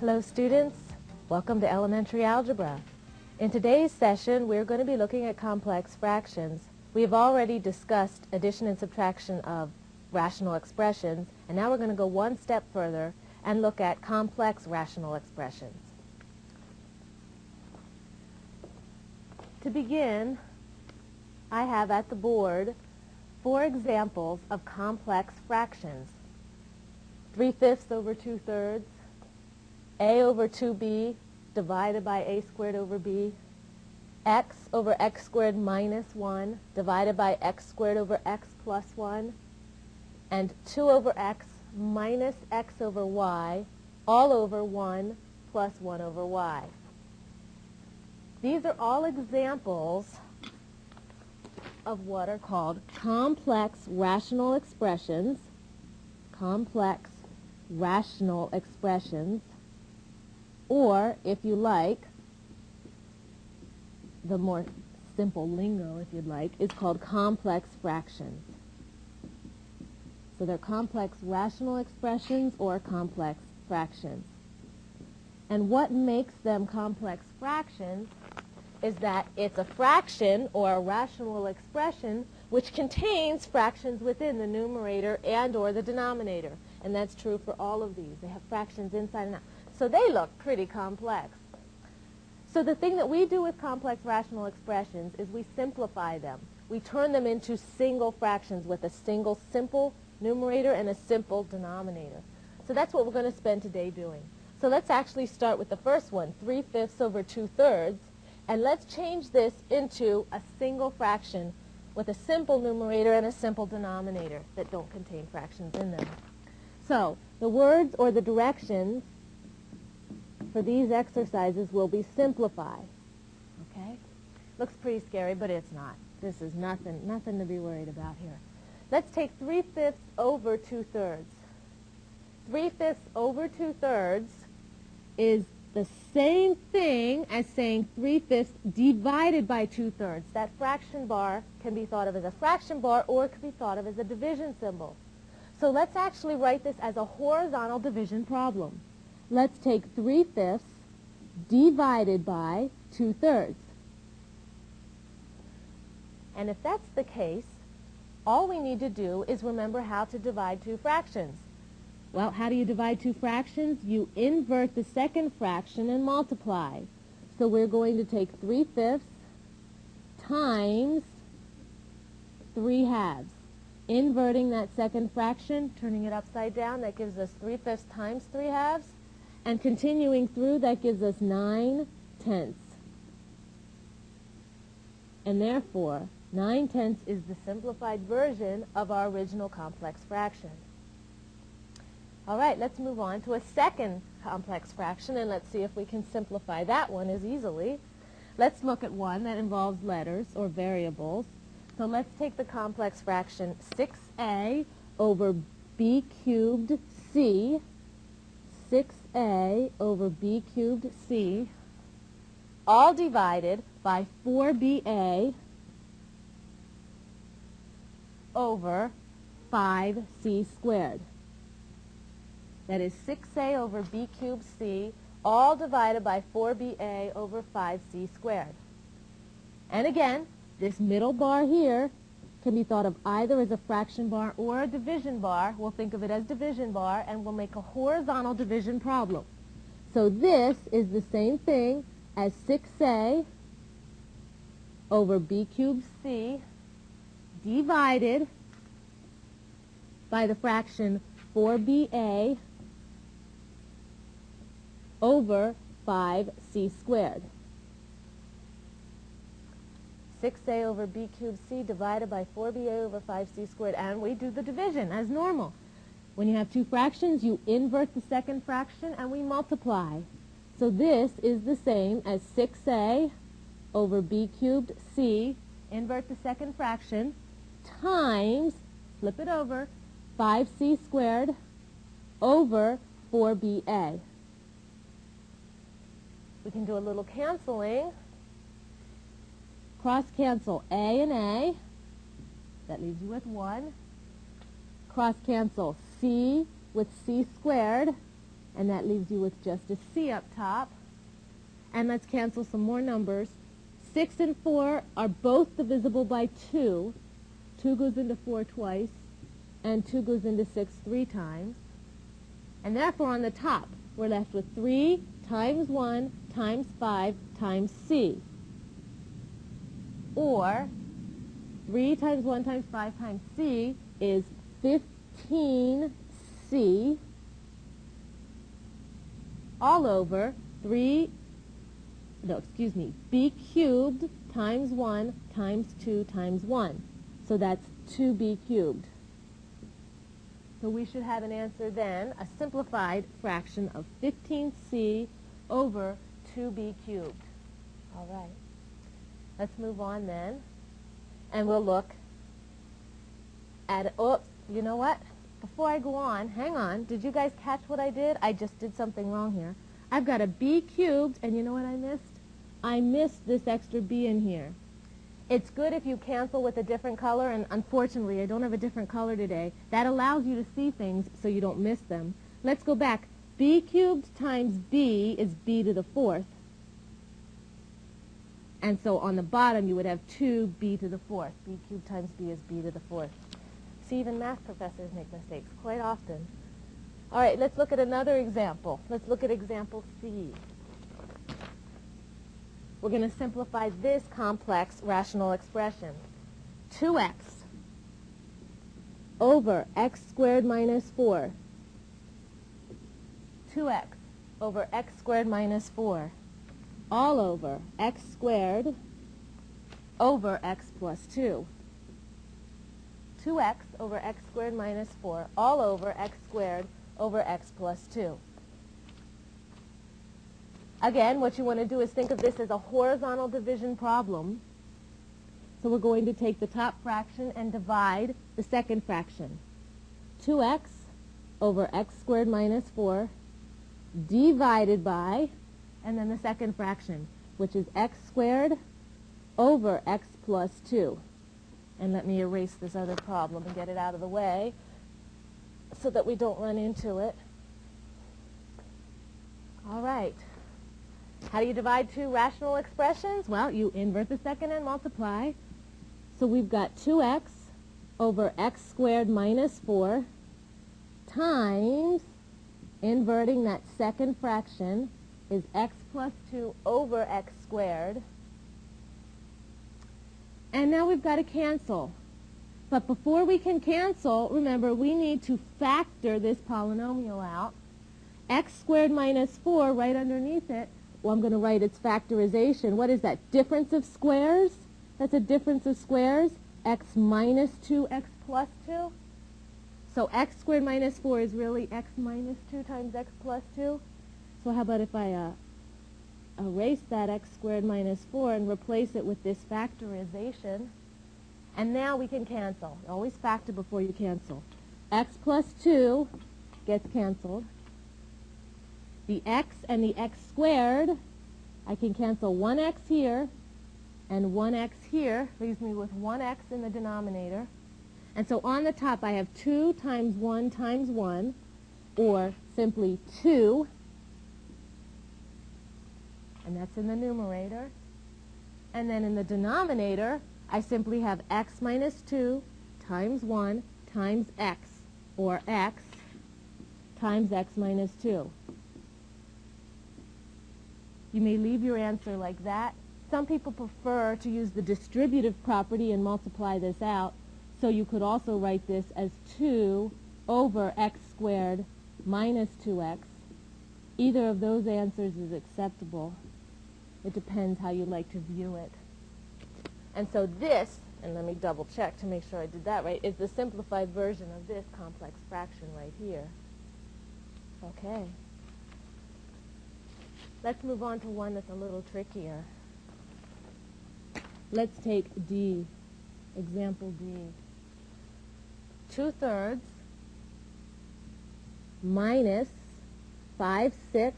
Hello students, welcome to elementary algebra. In today's session we're going to be looking at complex fractions. We have already discussed addition and subtraction of rational expressions, and now we're going to go one step further and look at complex rational expressions. To begin, I have at the board 4 examples of complex fractions. 3/5 over 2/3, a over 2b divided by a squared over b, x over x squared minus 1 divided by x squared over x plus 1, and 2 over x minus x over y all over 1 plus 1 over y. These are all examples of what are called complex rational expressions, or, if you like, the more simple lingo, if you'd like, is called complex fractions. So they're complex rational expressions or complex fractions. And what makes them complex fractions is that it's a fraction or a rational expression which contains fractions within the numerator and or the denominator. And that's true for all of these. They have fractions inside and out. So they look pretty complex. So the thing that we do with complex rational expressions is we simplify them. We turn them into single fractions with a single simple numerator and a simple denominator. So that's what we're going to spend today doing. So let's actually start with the first one, 3/5 over 2/3, and let's change this into a single fraction with a simple numerator and a simple denominator that don't contain fractions in them. So the words or the directions for these exercises will be simplify. Okay? Looks pretty scary, but it's not. This is nothing to be worried about here. Let's take 3/5 over 2/3. 3/5 over 2/3 is the same thing as saying 3/5 divided by 2/3. That fraction bar can be thought of as a fraction bar, or it can be thought of as a division symbol. So let's actually write this as a horizontal division problem. Let's take 3/5 divided by 2/3. And if that's the case, all we need to do is remember how to divide two fractions. Well, how do you divide two fractions? You invert the second fraction and multiply. So we're going to take 3/5 times 3/2. Inverting that second fraction, turning it upside down, that gives us 3/5 times 3/2. And continuing through, that gives us 9/10. And therefore, 9/10 is the simplified version of our original complex fraction. All right, let's move on to a second complex fraction, and let's see if we can simplify that one as easily. Let's look at one that involves letters or variables. So let's take the complex fraction 6a over b cubed c, 6a over b cubed c, all divided by 4ba over 5c squared. That is 6a over b cubed c, all divided by 4ba over 5c squared. And again, this middle bar here can be thought of either as a fraction bar or a division bar. We'll think of it as division bar, and we'll make a horizontal division problem. So this is the same thing as 6a over b cubed c divided by the fraction 4ba over 5c squared. 6a over b cubed c divided by 4ba over 5c squared. And we do the division as normal. When you have two fractions, you invert the second fraction and we multiply. So this is the same as 6a over b cubed c, invert the second fraction, times, flip it over, 5c squared over 4ba. We can do a little canceling. Cross cancel a and a. That leaves you with 1. Cross cancel c with c squared. And that leaves you with just a c up top. And let's cancel some more numbers. 6 and 4 are both divisible by 2. 2 goes into 4 twice, and 2 goes into 6 3 times. And therefore, on the top, we're left with 3 times 1 times 5 times c. Or 3 times 1 times 5 times c is 15c all over b cubed times 1 times 2 times 1. So that's 2b cubed. So we should have an answer then, a simplified fraction of 15c over 2b cubed. All right. Let's move on then. And we'll look at, oops, you know what? Before I go on, hang on. Did you guys catch what I did? I just did something wrong here. I've got a b cubed, and you know what I missed? I missed this extra b in here. It's good if you cancel with a different color, and unfortunately, I don't have a different color today. That allows you to see things so you don't miss them. Let's go back. B cubed times b is b to the 4th. And so on the bottom, you would have 2b to the 4th. B cubed times b is b to the 4th. See, even math professors make mistakes quite often. All right, let's look at another example. Let's look at example C. We're going to simplify this complex rational expression. 2x over x squared minus 4. 2x over x squared minus 4. All over x squared over x plus 2. 2x over x squared minus 4, all over x squared over x plus 2. Again, what you want to do is think of this as a horizontal division problem. So we're going to take the top fraction and divide the second fraction. 2x over x squared minus 4 divided by, and then the second fraction, which is x squared over x plus 2. And let me erase this other problem and get it out of the way so that we don't run into it. All right. How do you divide two rational expressions? Well, you invert the second and multiply. So we've got 2x over x squared minus 4 times, inverting that second fraction, is x plus 2 over x squared. And now we've got to cancel. But before we can cancel, remember, we need to factor this polynomial out. X squared minus 4, right underneath it, well, I'm going to write its factorization. What is that? Difference of squares? That's a difference of squares. X minus 2, x plus 2. So x squared minus 4 is really x minus 2 times x plus 2. So how about if I erase that x squared minus 4 and replace it with this factorization? And now we can cancel. Always factor before you cancel. X plus 2 gets canceled. The x and the x squared, I can cancel 1x here and 1x here. Leaves me with 1x in the denominator. And so on the top I have 2 times 1, or simply 2. And that's in the numerator. And then in the denominator, I simply have x minus 2 times 1 times x, or x times x minus 2. You may leave your answer like that. Some people prefer to use the distributive property and multiply this out, so you could also write this as 2 over x squared minus 2x. Either of those answers is acceptable. It depends how you like to view it. And so this, and let me double check to make sure I did that right, is the simplified version of this complex fraction right here. Okay. Let's move on to one that's a little trickier. Let's take D, example D. 2/3 minus 5/6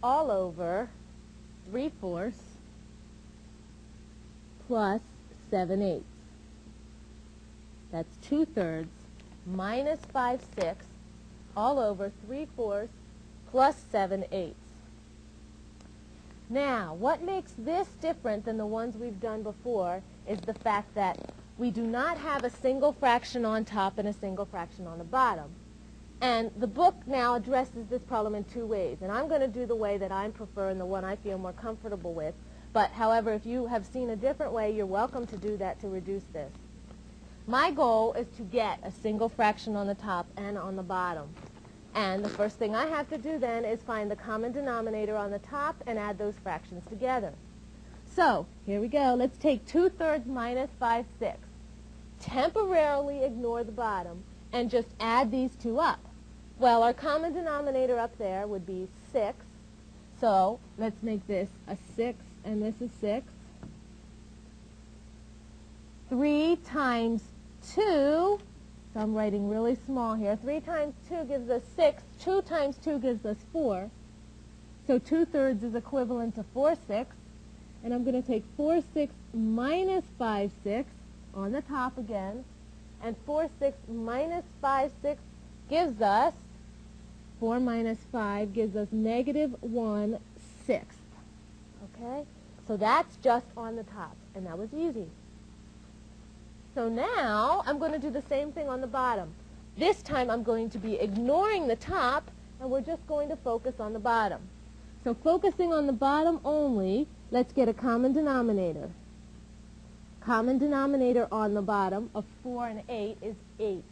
all over 3/4 plus 7/8. That's 2/3 minus 5/6 all over 3/4 plus 7/8. Now, what makes this different than the ones we've done before is the fact that we do not have a single fraction on top and a single fraction on the bottom. And the book now addresses this problem in two ways. And I'm going to do the way that I prefer and the one I feel more comfortable with. But, however, if you have seen a different way, you're welcome to do that to reduce this. My goal is to get a single fraction on the top and on the bottom. And the first thing I have to do then is find the common denominator on the top and add those fractions together. So, here we go. Let's take 2/3 minus 5/6. Temporarily ignore the bottom and just add these two up. Well, our common denominator up there would be 6. So, let's make this a 6 and this is 6. 3 times 2, so I'm writing really small here. 3 times 2 gives us 6. 2 times 2 gives us 4. So 2/3 is equivalent to 4/6. And I'm going to take 4/6 minus 5/6 on the top again. And 4/6 minus 5/6 gives us, 4 minus 5 gives us -1/6. Okay? So that's just on the top. And that was easy. So now I'm going to do the same thing on the bottom. This time I'm going to be ignoring the top, and we're just going to focus on the bottom. So focusing on the bottom only, let's get a common denominator. Common denominator on the bottom of 4 and 8 is 8.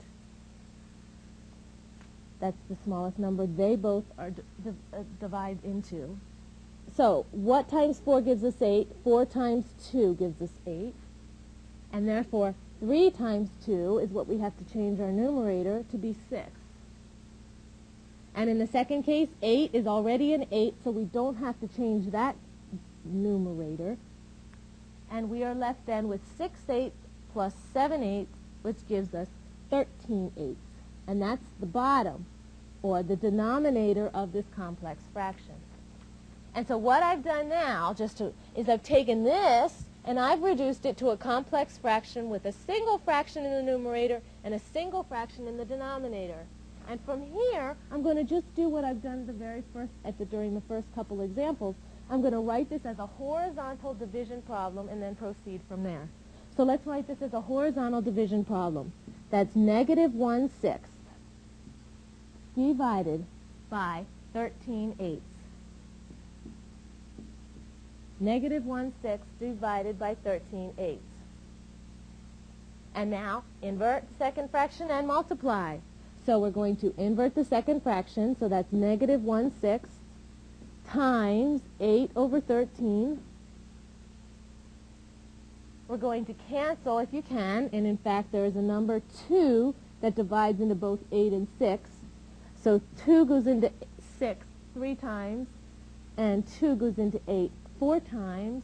That's the smallest number they both are divide into. So what times 4 gives us 8? 4 times 2 gives us 8. And therefore, 3 times 2 is what we have to change our numerator to be 6. And in the second case, 8 is already an 8, so we don't have to change that numerator. And we are left then with 6/8 plus 7/8, which gives us 13/8. And that's the bottom, or the denominator of this complex fraction. And so what I've done now is I've taken this and I've reduced it to a complex fraction with a single fraction in the numerator and a single fraction in the denominator. And from here, I'm going to just do what I've done during the first couple examples. I'm going to write this as a horizontal division problem and then proceed from there. So let's write this as a horizontal division problem. That's -1/6 divided by 13/8. -1/6 divided by 13/8. And now, invert the second fraction and multiply. So we're going to invert the second fraction, so that's -1/6 times 8 over 13. We're going to cancel if you can, and in fact there is a number 2 that divides into both 8 and 6. So 2 goes into 6 3 times, and 2 goes into 8 4 times.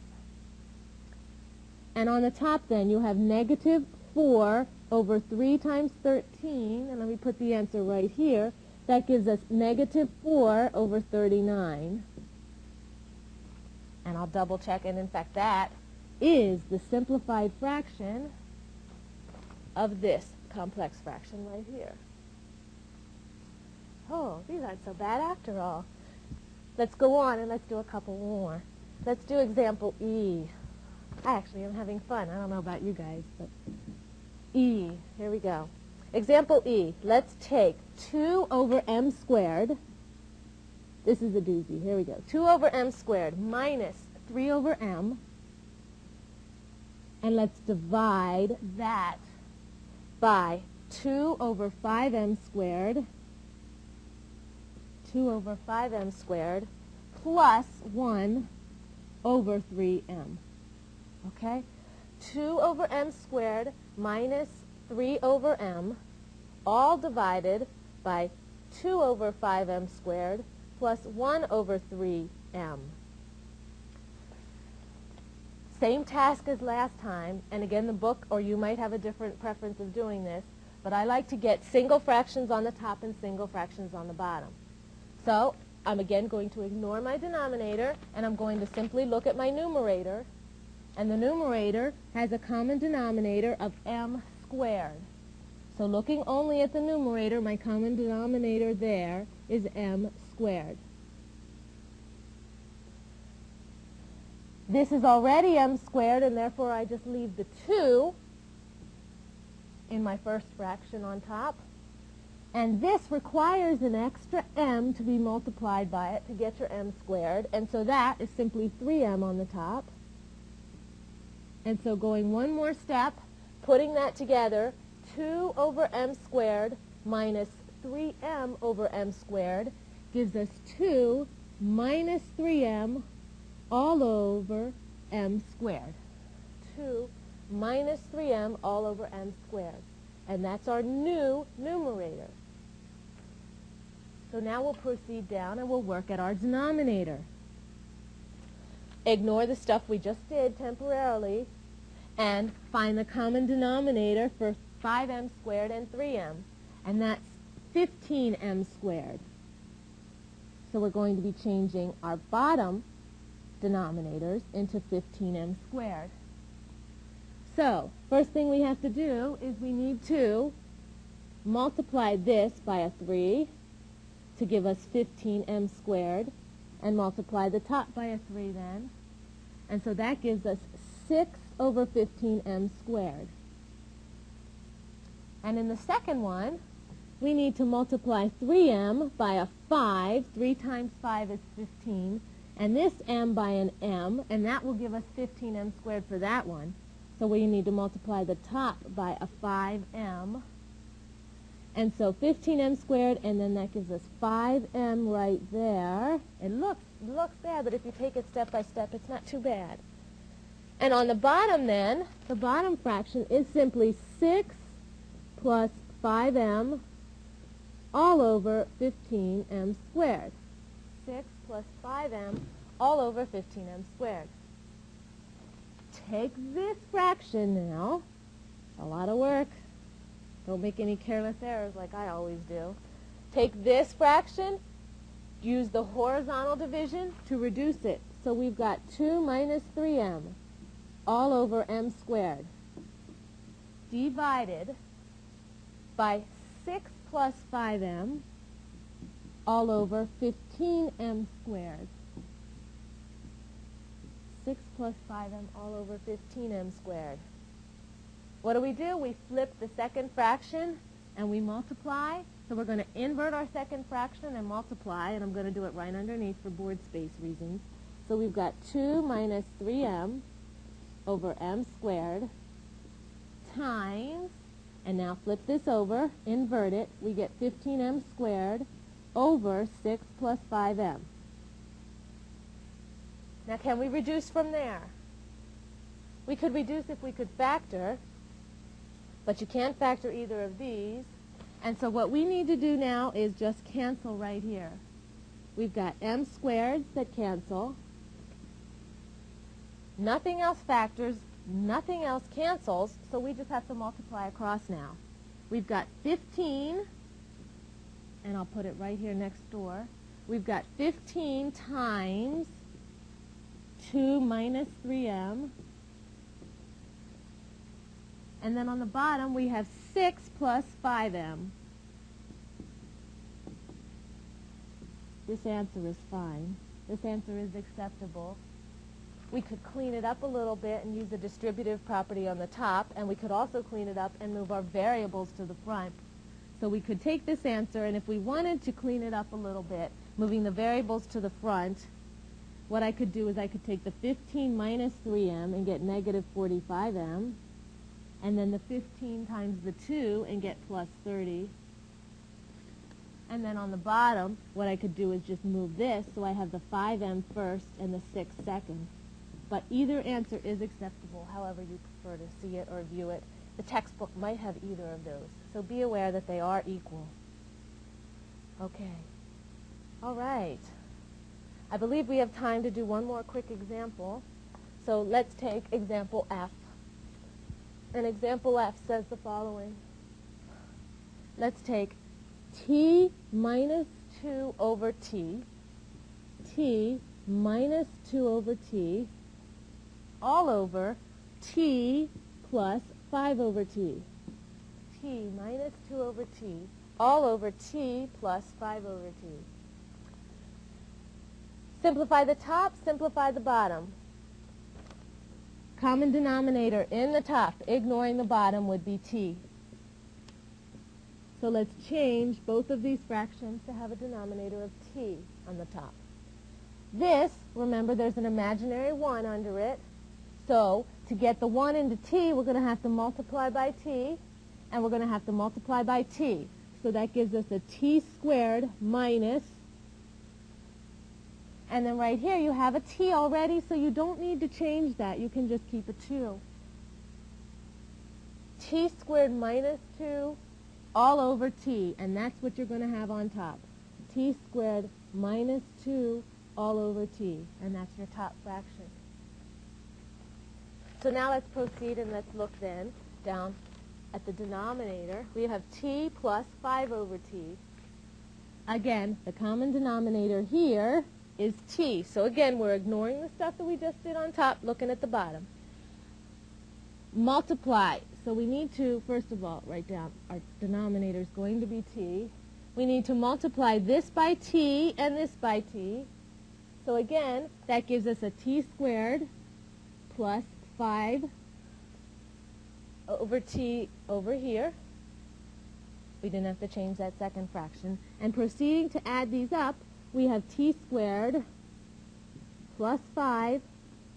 And on the top then you have -4 over 3 times 13, and let me put the answer right here. That gives us -4 over 39. And I'll double check, and in fact that is the simplified fraction of this complex fraction right here. Oh, these aren't so bad after all. Let's go on and let's do a couple more. Let's do example E. I actually am having fun. I don't know about you guys, but E. Here we go. Example E. Let's take 2 over m squared. This is a doozy. Here we go. 2 over m squared minus 3 over m. And let's divide that by 2 over 5m squared. 2 over 5m squared plus 1 over 3m. Okay? 2 over m squared minus 3 over m, all divided by 2 over 5m squared plus 1 over 3m. Same task as last time, and again the book, or you might have a different preference of doing this, but I like to get single fractions on the top and single fractions on the bottom. So I'm again going to ignore my denominator, and I'm going to simply look at my numerator. And the numerator has a common denominator of m squared. So looking only at the numerator, my common denominator there is m squared. This is already m squared, and therefore I just leave the 2 in my first fraction on top. And this requires an extra m to be multiplied by it to get your m squared. And so that is simply 3m on the top. And so going one more step, putting that together, 2 over m squared minus 3m over m squared gives us 2 minus 3m all over m squared. 2 minus 3m all over m squared. And that's our new numerator. So now we'll proceed down and we'll work at our denominator. Ignore the stuff we just did temporarily and find the common denominator for 5m squared and 3m. And that's 15m squared. So we're going to be changing our bottom denominators into 15m squared. So, first thing we have to do is we need to multiply this by a 3 to give us 15m squared, and multiply the top by a 3 then. And so that gives us 6 over 15m squared. And in the second one, we need to multiply 3m by a 5. 3 times 5 is 15. And this m by an m, and that will give us 15m squared for that one. So we need to multiply the top by a 5m. And so 15m squared, and then that gives us 5m right there. It looks bad, but if you take it step by step, it's not too bad. And on the bottom then, the bottom fraction is simply 6 plus 5m all over 15m squared. 6 plus 5m all over 15m squared. Take this fraction now. A lot of work. Don't make any careless errors like I always do. Take this fraction, use the horizontal division to reduce it. So we've got 2 minus 3m all over m squared divided by 6 plus 5m all over 15m squared. 6 plus 5m all over 15m squared. What do? We flip the second fraction and we multiply. So we're going to invert our second fraction and multiply, and I'm going to do it right underneath for board space reasons. So we've got 2 minus 3m over m squared times, and now flip this over, invert it, we get 15m squared over 6 plus 5m. Now can we reduce from there? We could reduce if we could factor, but you can't factor either of these. And so what we need to do now is just cancel right here. We've got m squareds that cancel. Nothing else factors, nothing else cancels, so we just have to multiply across now. We've got 15, and I'll put it right here next door. We've got 15 times 2 minus 3m. And then on the bottom, we have 6 plus 5m. This answer is fine. This answer is acceptable. We could clean it up a little bit and use the distributive property on the top, and we could also clean it up and move our variables to the front. So we could take this answer, and if we wanted to clean it up a little bit, moving the variables to the front, what I could do is I could take the 15 minus 3m and get negative 45m, and then the 15 times the 2 and get plus 30. And then on the bottom, what I could do is just move this, so I have the 5m first and the 6 second. But either answer is acceptable, however you prefer to see it or view it. The textbook might have either of those, so be aware that they are equal. Okay. All right. I believe we have time to do one more quick example. So let's take example F. And example F says the following. Let's take t minus 2 over t minus 2 over t, all over t plus 5 over t. t minus 2 over t all over t plus 5 over t. Simplify the top, simplify the bottom. Common denominator in the top, ignoring the bottom, would be t. So let's change both of these fractions to have a denominator of t on the top. This, remember, there's an imaginary 1 under it. So to get the 1 into t, we're going to have to multiply by t, and we're going to have to multiply by t. So that gives us a t squared minus, and then right here you have a t already, so you don't need to change that. You can just keep a 2. T squared minus 2 all over t, and that's what you're going to have on top. T squared minus 2 all over t, and that's your top fraction. So now let's proceed and let's look then down at the denominator. We have t plus 5 over t. Again, the common denominator here is t. So again, we're ignoring the stuff that we just did on top, looking at the bottom. Multiply. So we need to, first of all, write down our denominator is going to be t. We need to multiply this by t and this by t. So again, that gives us a t squared plus 5 over t over here. We didn't have to change that second fraction. And proceeding to add these up, we have t squared plus 5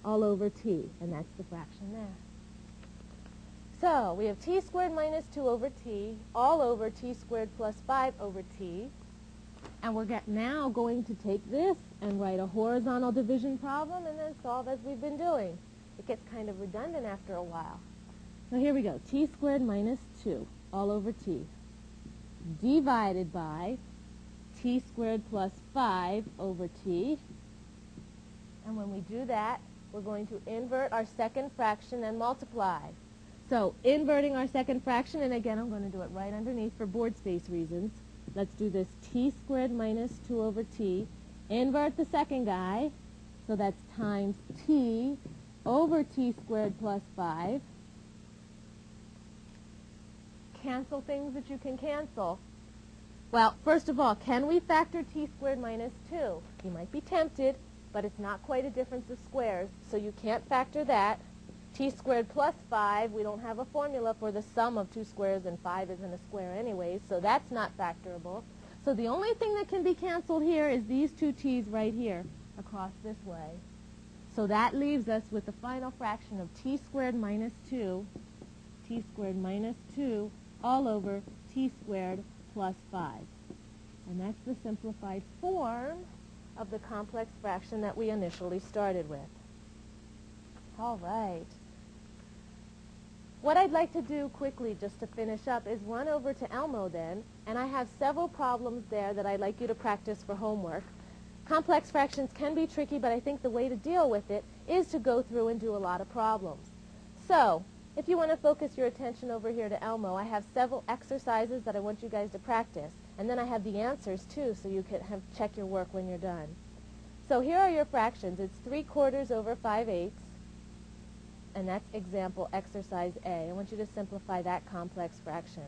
all over t, and that's the fraction there. So we have t squared minus 2 over t all over t squared plus 5 over t. And we're now going to take this and write a horizontal division problem and then solve as we've been doing. It gets kind of redundant after a while. So here we go. T squared minus 2 all over t divided by t squared plus 5 over t. And when we do that, we're going to invert our second fraction and multiply. So inverting our second fraction, and again I'm going to do it right underneath for board space reasons. Let's do this t squared minus 2 over t. Invert the second guy, so that's times t over t squared plus 5. Cancel things that you can cancel. Well, first of all, can we factor t squared minus 2? You might be tempted, but it's not quite a difference of squares, so you can't factor that. T squared plus 5, we don't have a formula for the sum of 2 squares, and 5 isn't a square anyway, so that's not factorable. So the only thing that can be canceled here is these two t's right here across this way. So that leaves us with the final fraction of t squared minus 2 all over t squared plus 5. And that's the simplified form of the complex fraction that we initially started with. All right. What I'd like to do quickly, just to finish up, is run over to Elmo then, and I have several problems there that I'd like you to practice for homework. Complex fractions can be tricky, but I think the way to deal with it is to go through and do a lot of problems. So, if you want to focus your attention over here to Elmo, I have several exercises that I want you guys to practice, and then I have the answers too, so you can check your work when you're done. So here are your fractions. It's 3/4 over 5/8. And that's example exercise A. I want you to simplify that complex fraction.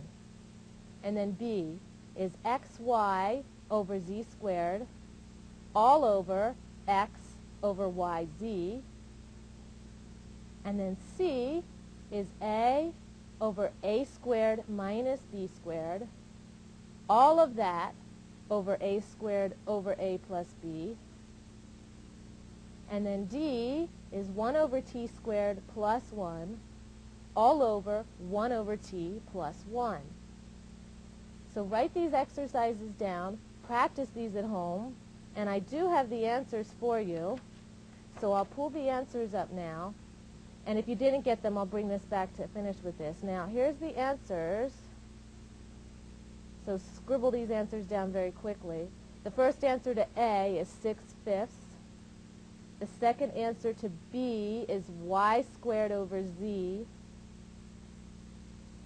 And then B is xy over z squared all over x over yz. And then C is a over a squared minus b squared, all of that over a squared over a plus b. And then D is 1 over t squared plus 1 all over 1 over t plus 1. So write these exercises down, practice these at home, and I do have the answers for you. So I'll pull the answers up now, and if you didn't get them, I'll bring this back to finish with this. Now, here's the answers. So scribble these answers down very quickly. The first answer to A is 6/5. The second answer to B is y squared over z.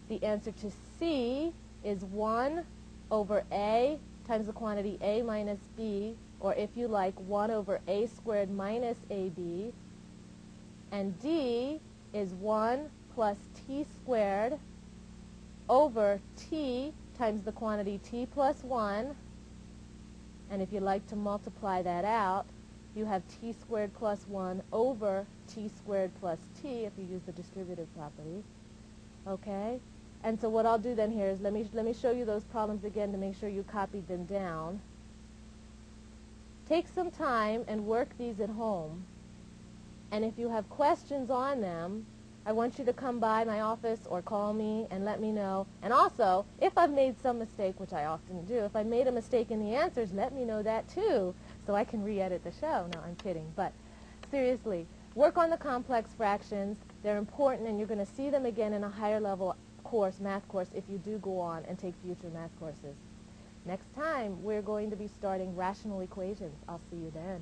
The answer to C is 1 over a times the quantity a minus b, or if you like, 1 over a squared minus ab. And D is 1 plus t squared over t times the quantity t plus 1. And if you like to multiply that out, you have t squared plus 1 over t squared plus t if you use the distributive property. Okay? And so what I'll do then here is let me show you those problems again to make sure you copied them down. Take some time and work these at home. And if you have questions on them, I want you to come by my office or call me and let me know. And also, if I've made some mistake, which I often do, if I made a mistake in the answers, let me know that too, so I can re-edit the show. No, I'm kidding. But seriously, work on the complex fractions. They're important, and you're going to see them again in a higher level course, math course, if you do go on and take future math courses. Next time, we're going to be starting rational equations. I'll see you then.